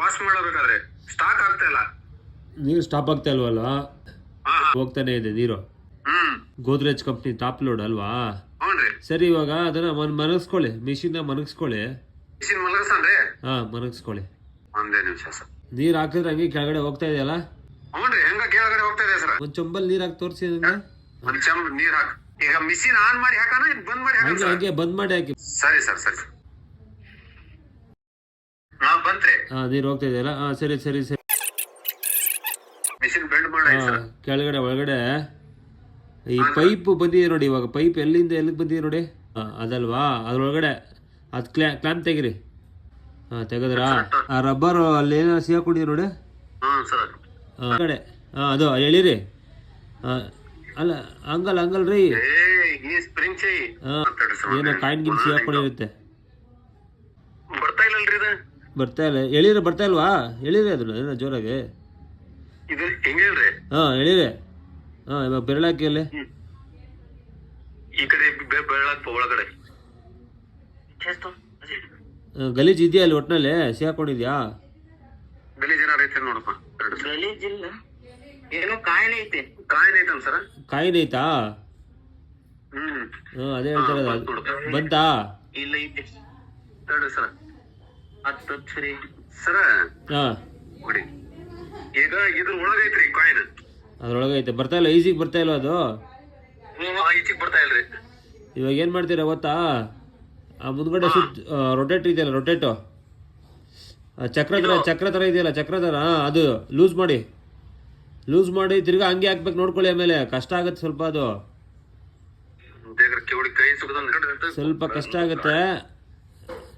Wash ಮಾಡಬೇಕಾದ್ರೆ stock ಆಗ್ತಾ ಇಲ್ಲ. ನೀರು ಸ್ಟಾಪ್ ಆಗ್ತಾ ಇಲ್ವಲ್ಲ? ಹೋಗ್ತಾನೆ ಇದೆ ನೀರು. ಗೋದ್ರೇಜ್ ಕಂಪ್ನಿ ಟಾಪ್ ಲೋಡ್ ಅಲ್ವಾ? ಸರಿ, ಇವಾಗ ಅದನ್ನ ಮನಗಿಸ್ಕೊಳ್ಳಿ, ಮಿಷಿನ್ ಮನಗಿಸ್ಕೊಳ್ಳಿ. ಮಿಷಿನ್ ಮಲಗಸನ್ರಿ? ಮನಗಿಸ್ಕೊಳ್ಳಿ. ಒಂದೇ ನಿಮಿಷ ಸರ್. ನೀರ್ ಹಾಕಿದ್ರೆ ಹಂಗೆ ಕೆಳಗಡೆ ಹೋಗ್ತಾ ಇದೆಯಲ್ಲ? ಹ್ಞೂನ್ರಿ, ಹೆಂಗ ಕೆಳಗಡೆ ಹೋಗ್ತಾ ಇದೆ ಸರ್. ಒಂದ್ ಚೊಂಬಲ್ ನೀರ್ ಹಾಕಿ ತೋರಿಸಿ. ಒಂದ್ ಚಂಬ್ ನೀರ್ ಹಾಕ. ಈಗ ಮಿಷಿನ್ ಆನ್ ಮಾಡಿ ಹಾಕೋಣ, ಬಂದ್ ಮಾಡಿ ಹಾಕೋಣ? ಹಾಗೆ ಬಂದ್ ಮಾಡಿ ಹಾಕಿ. ಸರಿ ಸರ್, ಸರಿ. ಬಂತ್ರಿ. ನೀರ್ ಹೋಗ್ತಾ ಇದೆಯಲ್ಲ? ಸರಿ ಸರಿ ಸರಿ. ಮಿಷಿನ್ ಬೆಂಡ್ ಮಾಡಿ ಕೆಳಗಡೆ ಒಳಗಡೆ ಈ ಪೈಪ್ ಬಂದಿದೆ ನೋಡಿ. ಇವಾಗ ಪೈಪ್ ಎಲ್ಲಿಂದ ಎಲ್ಲಿಗೆ ಬಂದಿದೆ ನೋಡಿ, ಅದಲ್ವಾ? ಅದ್ರೊಳಗಡೆ ಅದ್ ಕ್ಲಾಂಪ್ ತೆಗಿರಿ. ತೆಗದ್ರಾ? ಆ ರಬ್ಬರ್ ಅಲ್ಲಿ ಏನಾರು ಸಿಗಾಕೊಂಡಿದೆ ನೋಡಿ ಕಡೆ. ಅದು ಎಳಿರಿ. ಅಲ್ಲ, ಹಂಗಲ್ರಿ, ಏನೋ ಕಾಯಿನ್ ಗಿನ್ ಸಿಗಾಕೊಂಡಿರುತ್ತೆ. ಬರ್ತಾ ಇಲ್ಲ. ಎಳಿರಿ, ಬರ್ತಾ ಇಲ್ವಾ? ಎಳಿರಿ ಅದನ್ನ ಏನೋ ಜೋರಾಗಿ. ಎಳಿರಿ. ಇವಾಗ ಬೆರಳಾಕಿ ಅಲ್ಲಿ. ಗಲೀಜ್ ಇದೆಯಾ ಅಲ್ಲಿ? ಒಟ್ಟಿನಲ್ಲಿ ಸಿಗಾಕೊಂಡಿದ್ಯಾ? ಕಾಯಿನ್ ಐತಾ? ಅದೇ ಹೇಳ್ತಾರೆ. ಬಂತಾ? ಈಗ ಇದ್ರ ಒಳಗೈತ್ರಿ ಕಾಯಿನ್. ಅದ್ರೊಳಗೈತೆ. ಬರ್ತಾ ಇಲ್ಲ, ಈಸಿಗೆ ಬರ್ತಾ ಇಲ್ವಾ ಅದು? ಈಚಿಗೆ ಬರ್ತಾ ಇಲ್ರಿ. ಇವಾಗ ಏನ್ ಮಾಡ್ತೀರಾ ಗೊತ್ತಾ? ಆ ಮುಂದ್ಗಡೆ ರೊಟೇಟ್ ಇದೆಯಲ್ಲ, ರೊಟೇಟು ಚಕ್ರ ತರ ಇದೆಯಲ್ಲ, ಚಕ್ರ ತರ, ಅದು ಲೂಸ್ ಮಾಡಿ ತಿರ್ಗಾ ಹಂಗೆ ಹಾಕ್ಬೇಕು. ನೋಡ್ಕೊಳ್ಳಿ, ಆಮೇಲೆ ಕಷ್ಟ ಆಗುತ್ತೆ ಸ್ವಲ್ಪ. ಅದು ಸ್ವಲ್ಪ ಕಷ್ಟ ಆಗುತ್ತೆ.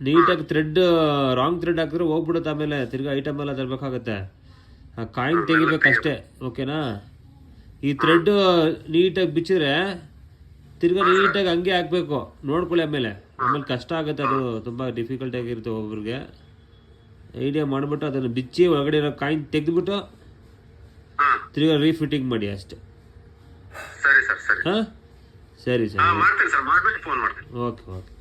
ನೀಟಾಗಿ ಥ್ರೆಡ್, ರಾಂಗ್ ಥ್ರೆಡ್ ಹಾಕಿದ್ರೆ ಹೋಗ್ಬಿಡುತ್ತೆ. ಆಮೇಲೆ ತಿರ್ಗಾ ಐಟಮ್ ಎಲ್ಲ ತರಬೇಕಾಗತ್ತೆ. ಆ ಕಾಯಿನ್ ತೆಗಿಬೇಕಷ್ಟೇ, ಓಕೆನಾ? ಈ ಥ್ರೆಡ್ ನೀಟಾಗಿ ಬಿಚ್ಚಿದ್ರೆ ತಿರ್ಗಾ ನೀಟಾಗಿ ಹಂಗೆ ಹಾಕ್ಬೇಕು. ನೋಡ್ಕೊಳ್ಳಿ, ಆಮೇಲೆ ಕಷ್ಟ ಆಗುತ್ತೆ. ಅದು ತುಂಬ ಡಿಫಿಕಲ್ಟ್ ಆಗಿರುತ್ತೆ ಒಬ್ಬರಿಗೆ. ಐಡಿಯಾ ಮಾಡಿಬಿಟ್ಟು ಅದನ್ನು ಬಿಚ್ಚಿ ಒಳಗಡೆ ಇರೋ ಕಾಯಿನ್ ತೆಗೆದುಬಿಟ್ಟು ತಿರ್ಗಾ ರೀಫಿಟ್ಟಿಂಗ್ ಮಾಡಿ ಅಷ್ಟೇ. ಸರಿ ಸರ್, ಸರಿ. ಹಾಂ, ಸರಿ ಸರಿ. ಮಾಡ್ತೀನಿ ಸರ್, ಮಾಡ್ಬಿಟ್ಟು ಫೋನ್ ಮಾಡ್ತೀನಿ. ಓಕೆ.